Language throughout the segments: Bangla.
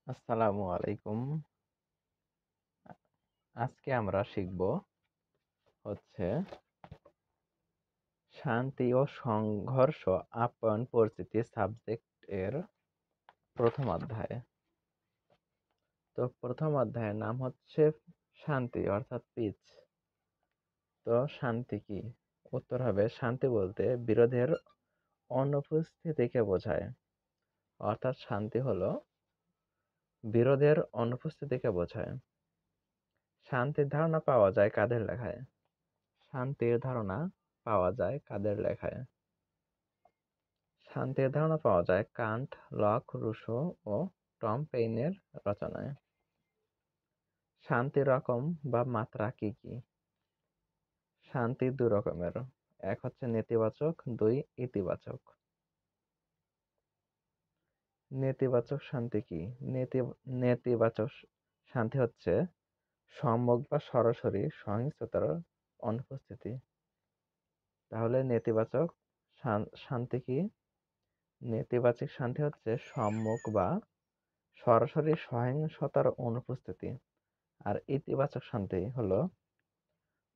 আসসালামু আলাইকুম। আজকে আমরা শিখব হচ্ছে শান্তি ও সংঘর্ষ আপ্যায়ন পরিস্থিতি সাবজেক্ট এর প্রথম অধ্যায়। তো প্রথম অধ্যায়ের নাম হচ্ছে শান্তি অর্থাৎ পিস। তো শান্তি কি? উত্তর হবে শান্তি বলতে বিরোধের অনুপস্থিতিকে বোঝায়। অর্থাৎ শান্তি হলো বিরোধের অনুপস্থিতিকে বোঝায়। শান্তির ধারণা পাওয়া যায় কাদের লেখায়? শান্তির ধারণা পাওয়া যায় কাদের লেখায়? শান্তির ধারণা পাওয়া যায় কান্ট, লক, রুসো ও টম পেইনের রচনায়। শান্তির রকম বা মাত্রা কি কি? শান্তি দুই রকমের, এক হচ্ছে নেতিবাচক, দুই ইতিবাচক। নেতিবাচক শান্তি কি? নেতিবাচক শান্তি হচ্ছে সম্যক বা সরাসরি সহিংসতার অনুপস্থিতি। তাহলে নেতিবাচক শান্তি কি? নেতিবাচক শান্তি হচ্ছে সম্যক বা সরাসরি সহিংসতার অনুপস্থিতি। আর ইতিবাচক শান্তি হলো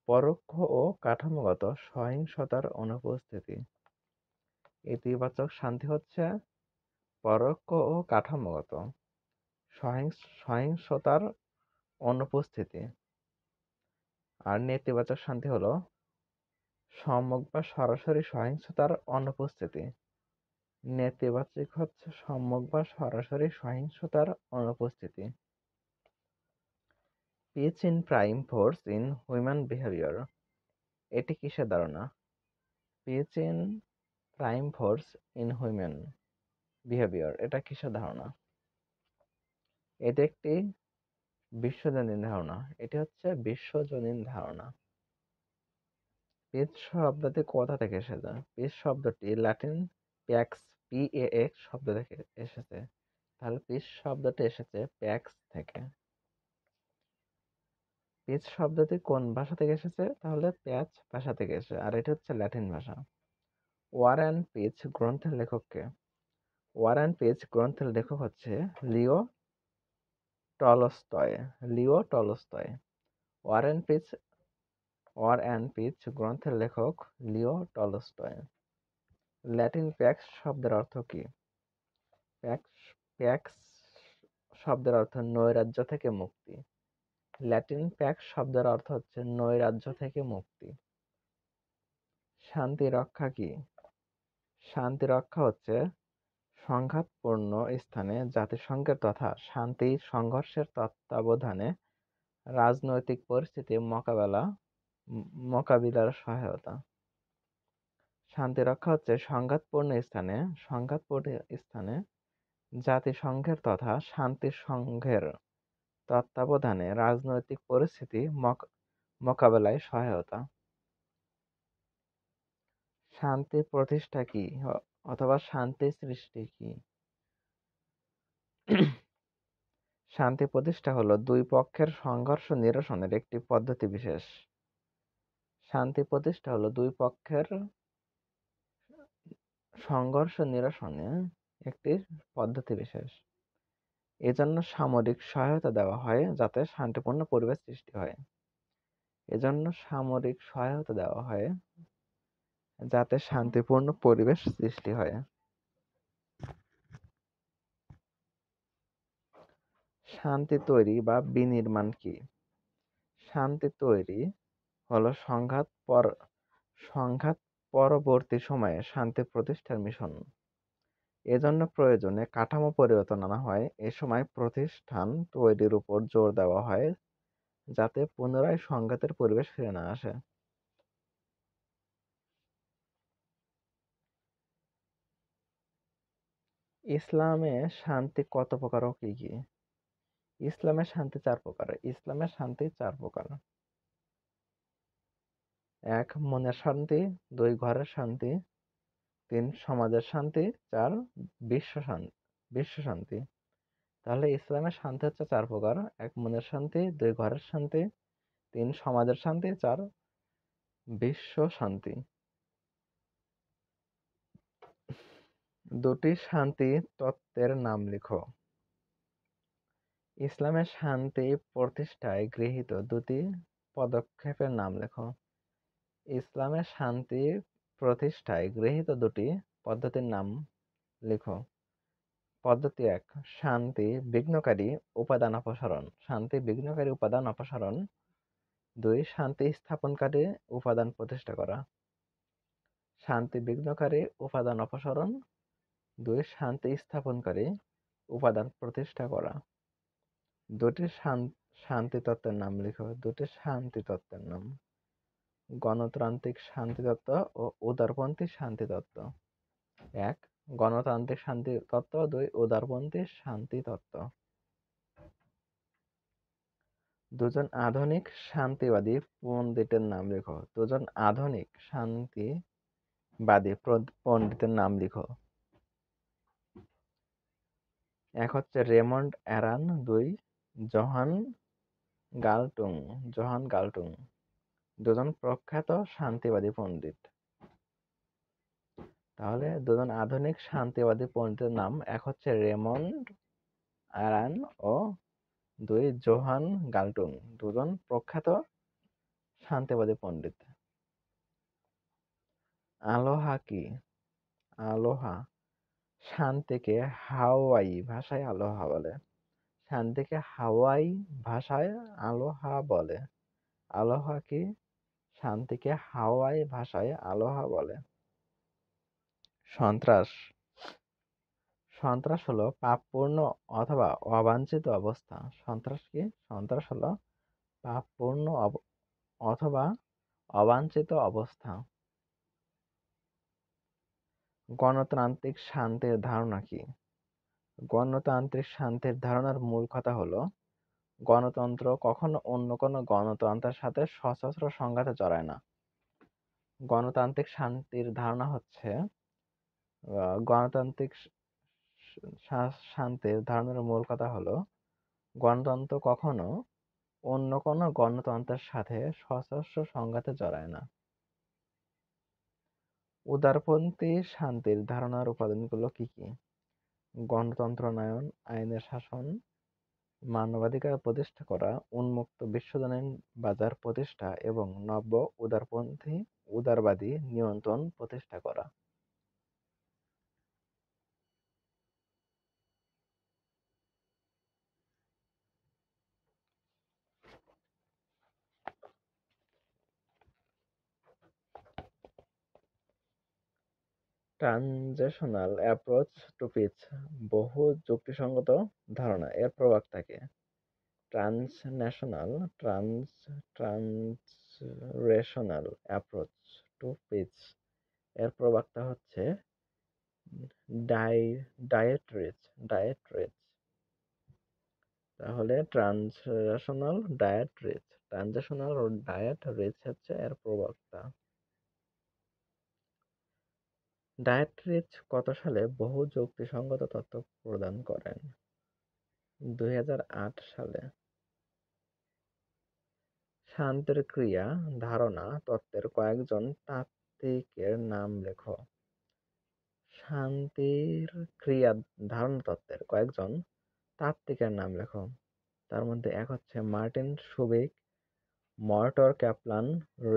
পরোক্ষ ও কাঠামোগত সহিংসতার অনুপস্থিতি। ইতিবাচক শান্তি হচ্ছে পরোক্ষ ও কাঠামোগত সহিংসতার অনুপস্থিতি। আর নেতিবাচক শান্তি হলো সম্যক বা সরাসরি সহিংসতার অনুপস্থিতি। নেতিবাচক হচ্ছে সম্যক বা সরাসরি সহিংসতার অনুপস্থিতি। Peace in prime force in human behaviour, এটি কিসের ধারণা? Peace in prime force in human behaviour, এটা কিসের ধারণা? এটি একটি বিশ্বজনীন ধারণা। এটি হচ্ছে বিশ্বজনীন ধারণা। পিচ শব্দটি কোথা থেকে এসেছে? পিচ শব্দটি ল্যাটিন প্যাক্স, PAX শব্দ থেকে এসেছে। তাহলে পিচ শব্দটি এসেছে প্যাক্স থেকে। পিচ শব্দটি কোন ভাষা থেকে এসেছে? তাহলে প্যাচ ভাষা থেকে এসেছে, আর এটি হচ্ছে ল্যাটিন ভাষা। ওয়ার অ্যান্ড পিচ গ্রন্থের লেখককে? ওয়ার অ্যান্ড পিচ গ্রন্থের লেখক হচ্ছে Leo Tolstoy. Leo Tolstoy. War and peace গ্রন্থের লেখক লিও টলস্টয়। ল্যাটিন প্যাক্স শব্দের অর্থ কি? প্যাক্স প্যাক্স শব্দের অর্থ নৈরাজ্য থেকে মুক্তি। ল্যাটিন প্যাক্স শব্দের অর্থ হচ্ছে নৈরাজ্য থেকে মুক্তি। শান্তি রক্ষা কি? শান্তি রক্ষা হচ্ছে সংঘাতপূর্ণ স্থানে জাতিসংঘের তথা শান্তি সংঘর্ষের তত্ত্বাবধানে রাজনৈতিক পরিস্থিতি মোকাবিলার সহায়তা। শান্তি রক্ষা হচ্ছে সংঘাতপূর্ণ স্থানে জাতিসংঘের তথা শান্তি সংঘের তত্ত্বাবধানে রাজনৈতিক পরিস্থিতি মোকাবেলায় সহায়তা। শান্তি প্রতিষ্ঠা কি অথবা শান্তি সৃষ্টি কি? শান্তি প্রতিষ্ঠা হলো দুই পক্ষের সংঘর্ষ নিরসনের একটি পদ্ধতি বিশেষ। শান্তি প্রতিষ্ঠা হলো দুই পক্ষের সংঘর্ষ নিরসনে একটি পদ্ধতি বিশেষ। এজন্য সামরিক সহায়তা দেওয়া হয় যাতে শান্তিপূর্ণ পরিবেশ সৃষ্টি হয়। এজন্য সামরিক সহায়তা দেওয়া হয় যাতে শান্তিপূর্ণ পরিবেশ সৃষ্টি হয়। শান্তি তৈরি বা বিনির্মাণ কি? শান্তি তৈরি হলো সংঘাত পরবর্তী সময়ে শান্তি প্রতিষ্ঠার মিশন। এজন্য প্রয়োজনে কাঠামো পরিবর্তন আনা হয়। এ সময় প্রতিষ্ঠান তৈরির উপর জোর দেওয়া হয় যাতে পুনরায় সংঘাতের পরিবেশ ফিরে না আসে। ইসলামে শান্তি কত প্রকার ও কি কি? ইসলামের শান্তি চার প্রকার। ইসলামের শান্তি চার প্রকার। এক, মনের শান্তি। দুই, ঘরের শান্তি। তিন, সমাজের শান্তি। চার, বিশ্ব শান্তি। তাহলে ইসলামের শান্তি হচ্ছে চার প্রকার। এক, মনের শান্তি। দুই, ঘরের শান্তি। তিন, সমাজের শান্তি। চার, বিশ্ব শান্তি। দুটি শান্তি তত্ত্বের নাম লিখো। ইসলামের শান্তি প্রতিষ্ঠায় গৃহীত দুটি পদক্ষেপের নাম লেখো। ইসলামের শান্তি প্রতিষ্ঠায় গৃহীত দুটি পদ্ধতির নাম লেখো। পদ্ধতি ১, শান্তি বিঘ্নকারী উপাদান অপসারণ। শান্তি বিঘ্নকারী উপাদান অপসারণ। ২, শান্তি স্থাপনকারী উপাদান প্রতিষ্ঠা করা। শান্তি বিঘ্নকারী উপাদান অপসারণ। ২, শান্তি স্থাপনকারী উপাদান প্রতিষ্ঠা করা। দুটি শান্তি তত্ত্বের নাম লিখো। দুটি শান্তি তত্ত্বের নাম: গণতান্ত্রিক শান্তি তত্ত্ব ও উদারপন্থী শান্তি তত্ত্ব। ১, গণতান্ত্রিক শান্তি তত্ত্ব। ২, উদারপন্থী শান্তি তত্ত্ব। দুজন আধুনিক শান্তিবাদী পণ্ডিতের নাম লিখো। দুজন আধুনিক শান্তিবাদী পণ্ডিতের নাম লিখো। ১ হচ্ছে রেমন্ড অ্যারান। ২, জোহান গালটুং। দুজন প্রখ্যাত শান্তিবাদী পণ্ডিত। তাহলে দুজন আধুনিক শান্তিবাদী পণ্ডিতের নাম: ১ হচ্ছে রেমন্ড অ্যারান ও ২, জোহান গালটুং। দুজন প্রখ্যাত শান্তিবাদী পণ্ডিত। আলোহা কি? আলোহা শান্তিকে হাওয়াই ভাষায় আলোহা বলে। শান্তিকে হাওয়াই ভাষায় আলোহা বলে। আলোহা কি? শান্তিকে হাওয়াই ভাষায় আলোহা বলে। সন্ত্রাস। সন্ত্রাস হলো পাপপূর্ণ অথবা অবাঞ্ছিত অবস্থা। সন্ত্রাস কি? সন্ত্রাস হলো পাপপূর্ণ অথবা অবাঞ্ছিত অবস্থা। গণতান্ত্রিক শান্তির ধারণা কি? গণতান্ত্রিক শান্তির ধারণার মূল কথা হলো গণতন্ত্র কখনো অন্য কোনো গণতন্ত্রের সাথে সশস্ত্র সংঘাতে জড়ায় না। গণতান্ত্রিক শান্তির ধারণা হচ্ছে গণতান্ত্রিক শান্তির ধারণার মূল কথা হলো গণতন্ত্র কখনো অন্য কোনো গণতন্ত্রের সাথে সশস্ত্র সংঘাতে জড়ায় না। উদারপন্থী শান্তির ধারণার উপাদানগুলো কি কি? গণতন্ত্রায়ন, আইনের শাসন, মানবাধিকার প্রতিষ্ঠা করা, উন্মুক্ত বিশ্বজনীন বাজার প্রতিষ্ঠা এবং নব্য উদারপন্থী উদারবাদী নিয়ন্ত্রণ প্রতিষ্ঠা করা। ট্রানজিশনাল অ্যাপ্রোচ টু পিস বহু যুক্তিসঙ্গত ধারণা, এর প্রবক্তা কে? ট্রান্সরেশনাল অ্যাপ্রোচ টু পিস এর প্রবক্তা হচ্ছে ডায়েটরিচ। তাহলে ট্রান্সরেশনাল ডায়েটরিচ হচ্ছে এর প্রবক্তা। ডায়েটরিচ কত সালে বহু যুক্তিসঙ্গত তত্ত্ব প্রদান করেন? ২০০৮ সালে। শান্তির ক্রিয়া ধারণা তত্ত্বের কয়েকজন তাত্ত্বিকের নাম লেখো। শান্তির ক্রিয়া ধারণা তত্ত্বের কয়েকজন তাত্ত্বিকের নাম লেখো। তার মধ্যে ১ হচ্ছে মার্টিন সুবিক, মর্টর ক্যাপলান,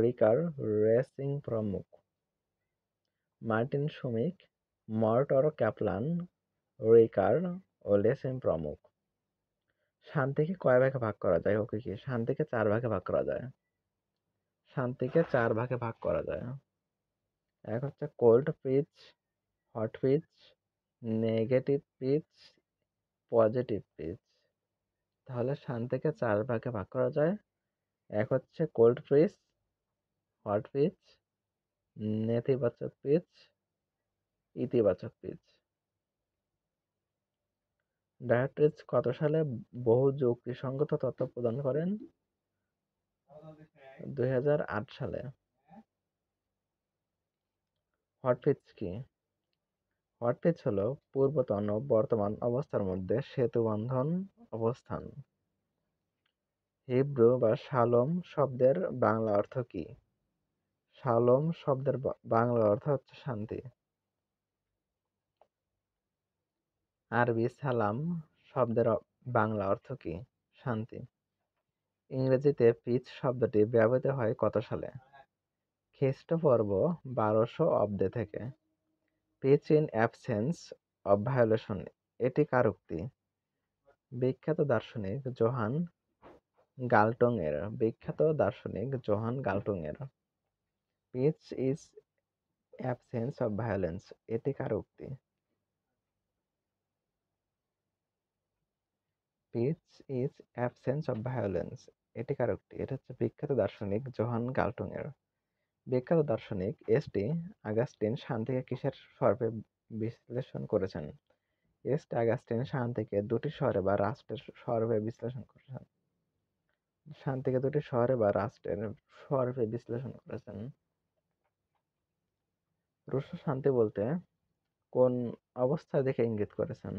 রিকার রেসিং প্রমুখ। মার্টিন সুমিক, মর্টর ক্যাপলান, রিকার ও লেসিং প্রমুখ। শান্তিকে কয় ভাগে ভাগ করা যায়? ওকে কি? শান্তিকে 4 ভাগে ভাগ করা যায়। শান্তিকে 4 ভাগে ভাগ করা যায়। ১ হচ্ছে cold peace, hot peace, negative peace, positive peace. তাহলে শান্তিকে 4 ভাগে ভাগ করা যায়। ১ হচ্ছে কোল্ড পিচ, হট পিচ, নেতিবাচক পিচ, ইতিবাচক পিচ। ডায়েটরিচ কত সালে বহু যুক্তিসঙ্গত তত্ত্ব প্রদান করেন? ২০০৮ সালে। হট পিচ কি? হট পিচ হলো পূর্বতন ও বর্তমান অবস্থার মধ্যে সেতুবন্ধন অবস্থান। হিব্রু বা শালোম শব্দের বাংলা অর্থ কি? শালোম শব্দের বাংলা অর্থ হচ্ছে শান্তি। আরবি সালাম শব্দের বাংলা অর্থ কি? শান্তি। ইংরেজিতে পিচ শব্দটি ব্যবহৃত হয় কত সালে? খ্রিস্টপূর্ব 1200 অব্দে থেকে। Peace in absence of violation এটি কার উক্তি? বিখ্যাত দার্শনিক জোহান গাল্টং এর। Peace is absence of violence এটি কার উক্তি? Peace is absence of violence এটি কার উক্তি? এটা হচ্ছে বিখ্যাত দার্শনিক জোহান গাল্টং এর। বিখ্যাত দার্শনিক এস.টি. আগাস্টিন শান্তিকে কিসের স্বরূপে বিশ্লেষণ করেছেন? এস.টি. আগাস্টিন শান্তিকে দুটি স্বরে বা রাষ্ট্রের স্বরূপে বিশ্লেষণ করেছেন। শান্তিকে দুটি শহরে বা রাষ্ট্রের স্বরূপে বিশ্লেষণ করেছেন। রুশো শান্তি বলতে কোন অবস্থার দিকে ইঙ্গিত করেছেন?